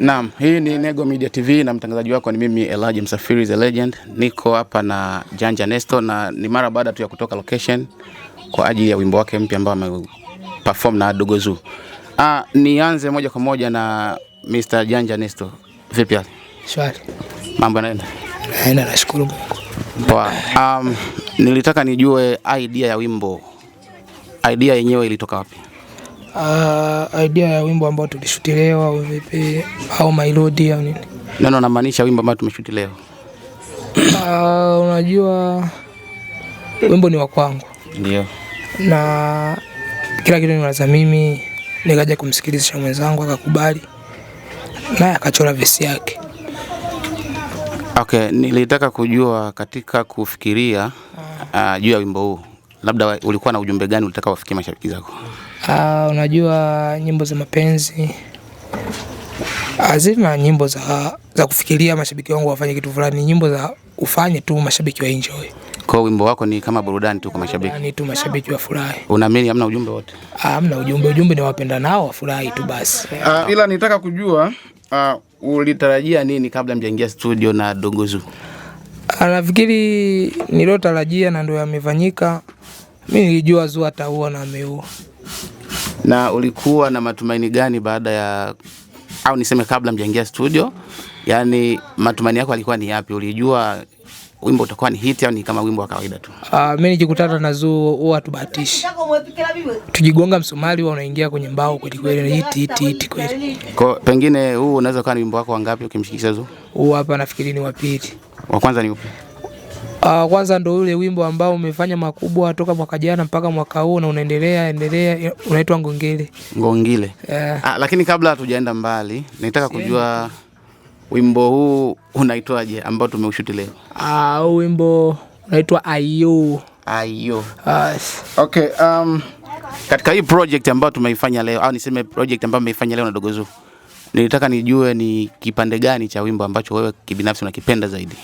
Naam, hii ni Nego Media TV na mtangazaji wako ni mimi Elijah Msafiri the Legend. Niko hapa na Janja Nesto na ni mara baada tu ya kutoka location kwa ajili ya wimbo wake mpya ambao ameperform na Dogo Zuu. Nianze moja kwa moja na Mr. Janja Nesto. Vipi hali? Shwari. Mambo yanaenda? Naenda, nashukuru Mungu. Poa. Nilitaka nijue idea ya wimbo. Idea yenyewe ilitoka wapi? Idea ya wimbo ambao tulishuti leo au vipi au melody au nini? Neno namaanisha wimbo ambao tumeshuti leo. Unajua wimbo ni wa kwangu. Ndio. Na kila kitu niwaza mimi, nikaja kumsikiliza mwenzangu akakubali. Naye akachora verse yake. Okay, nilitaka kujua katika kufikiria juu ya wimbo huu. Labda ulikuwa na ujumbe gani ulitaka wafikie mashabiki zako? Unajua nyimbo za mapenzi hazina nyimbo za kufikiria mashabiki wangu wafanye kitu fulani, nyimbo za ufanye tu mashabiki wa enjoy. Kwa wimbo wako ni kama burudani tu kwa mashabiki. Ni tu mashabiki wafurahi. Unaamini hamna ujumbe wote? Hamna ujumbe, ujumbe ni wapenda nao wafurahi tu basi. Ila nitaka kujua ulitarajia nini kabla mjaingia studio na Dogo Zuu? Nafikiri nilotarajia na ndio yamefanyika. Mimi nilijua Zuu ataua na ameua. Na ulikuwa na matumaini gani baada ya au niseme kabla mjaingia studio? Yaani matumaini yako alikuwa ni yapi? Ulijua wimbo utakuwa ni hit au ni kama wimbo wa kawaida tu? Mimi nikikutana na Zuu huwa tubahatishi. Tukigonga msumari huwa unaingia kwenye mbao kweli kweli, hit kweli. Kwa pengine huu unaweza kuwa ni wimbo wako wangapi ukimshikisha Zuu? Huu hapa nafikiri ni wa pili. Wa kwanza ni upi? Kwanza ndo ule wimbo ambao umefanya makubwa toka mwaka jana mpaka mwaka huu na unaendelea unaitwa Ngongile. Ngongile. Lakini kabla hatujaenda mbali, nataka kujua wimbo huu unaitwaje ambao tumeushuti leo? Wimbo unaitwa Ayo. Ayo. Okay, katika hii project ambayo tumeifanya leo au niseme project ambayo tumeifanya leo na Dogo Zuu, nilitaka nijue ni kipande gani cha wimbo ambacho wewe kibinafsi unakipenda zaidi?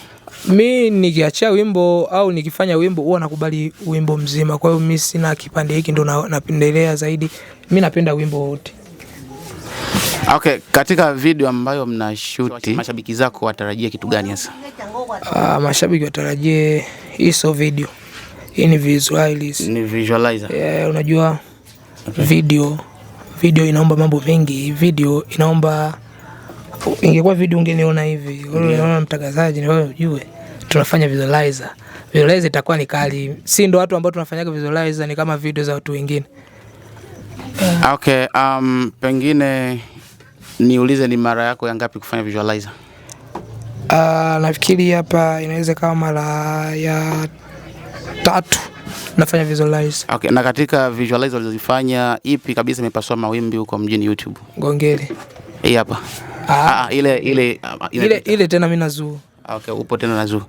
Mimi nikiachia wimbo au nikifanya wimbo huwa nakubali wimbo mzima. Kwa hiyo mimi sina kipande hiki ndo napendelea zaidi. Mimi napenda wimbo wote. Okay, katika video ambayo mnashoot, mashabiki zako watarajie kitu gani hasa? Mashabiki watarajie hii so video. Hii ni visualizer. Ni visualizer. Unajua video inaomba mambo mengi. Video inaomba ingekuwa video ungeniona hivi. Unaona mtangazaji ni wewe ujue. Tunafanya visualizer. Visualizer itakuwa ni kali. Si ndo watu ambao tunafanyaga visualizer ni kama video za watu wengine. Okay, pengine niulize ni mara yako ya ngapi kufanya visualizer? Nafikiri hapa inaweza kama mara ya 3 nafanya visualizer. Okay, na katika visualizer ulizofanya ipi kabisa imepaswa mawimbi huko mjini YouTube? Ngongile. Hii hapa. Ile tena mimi na Zuu. Okay, upo tena na Zuu.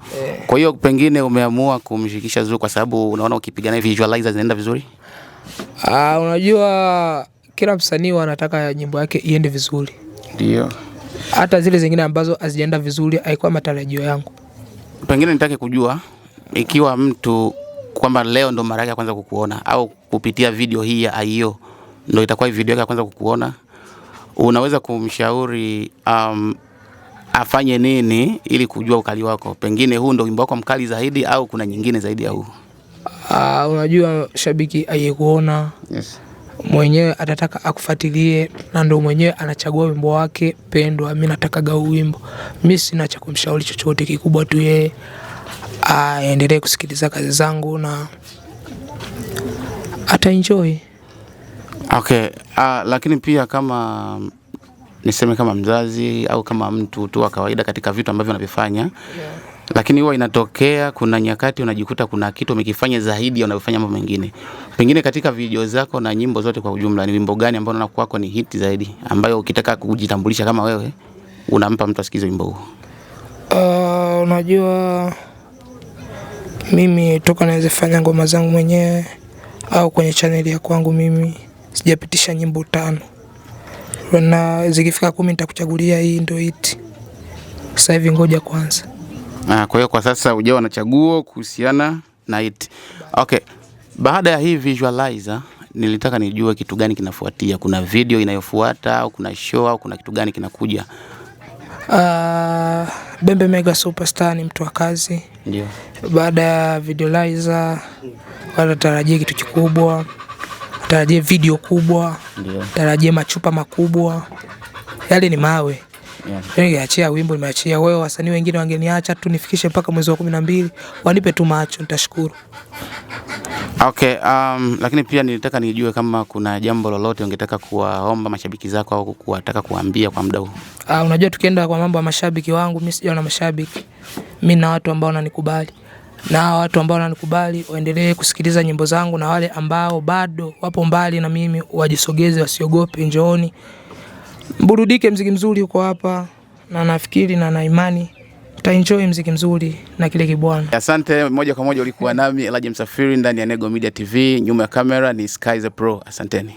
Kwa hiyo pengine umeamua kumshikisha Zuu kwa sababu unaona ukipigana hivi visualizer zinaenda vizuri? Unajua kila msanii anataka nyimbo yake iende vizuri. Ndio. Hata zile zingine ambazo hazijaenda vizuri haikuwa matarajio yangu. Pengine nitake kujua ikiwa mtu kwamba leo ndo mara yake ya kwanza kukuona au kupitia video hii ya Ayo ndo itakuwa video yake ya kwanza kukuona, unaweza kumshauri afanye nini ili kujua ukali wako? Pengine huu ndo wimbo wako mkali zaidi au kuna nyingine zaidi ya huu? Unajua shabiki ayekuona. Yes. Mwenyewe atataka akufuatilie na ndo mwenyewe anachagua wimbo wake pendwa. Mimi nataka wimbo. Mimi sina cha kumshauri chochote, kikubwa tu yeye aendelee kusikiliza kazi zangu na ata enjoy. Okay, lakini pia kama niseme kama mzazi au kama mtu tu wa kawaida katika vitu ambavyo unavifanya, lakini huwa inatokea kuna nyakati unajikuta kuna kitu umekifanya zaidi ya unavyofanya mambo mengine. Pengine katika video zako na nyimbo zote kwa ujumla ni wimbo gani ambao unaona kwako ni hit zaidi ambayo ukitaka kujitambulisha kama wewe unampa mtu asikize wimbo huo? Unajua mimi toka naweza fanya ngoma zangu mwenyewe au kwenye channel ya kwangu mimi sijapitisha nyimbo 5. Na zikifika 10 nitakuchagulia hii ndio hit. Sasa hivi ngoja kwanza. Kwa hiyo kwa sasa hujao na chaguo kuhusiana na hit. Okay. Baada ya hii visualizer nilitaka nijue kitu gani kinafuatia. Kuna video inayofuata au kuna show au kuna kitu gani kinakuja Bembe Mega Superstar ni mtu wa kazi. Ndio. Baada ya Videolizer wanatarajia kitu kikubwa, tarajia video kubwa, ndio. Tarajia machupa makubwa. Yale ni mawe. Nimeachia wimbo, nimeachia wewe, wasanii wengine wangeniacha tu nifikishe mpaka mwezi wa 12, wanipe tu macho, nitashukuru. Okay, lakini pia nilitaka nijue kama kuna jambo lolote ungetaka kuwaomba mashabiki zako au kuwataka kuambia kwa muda huu. Unajua tukienda kwa mambo ya mashabiki wangu, mimi sijaona mashabiki. Mimi na watu ambao wananikubali. Na watu ambao wananikubali waendelee kusikiliza nyimbo zangu, na wale ambao bado wapo mbali na mimi wajisogeze, wasiogope, njooni. Burudike, muziki mzuri uko hapa, na nafikiri na imani utaenjoy muziki mzuri na kile kibwana. Asante. Moja kwa moja ulikuwa nami Elijah Msafiri ndani ya Negomedia TV. Nyuma ya kamera ni Sky the Pro. Asanteni.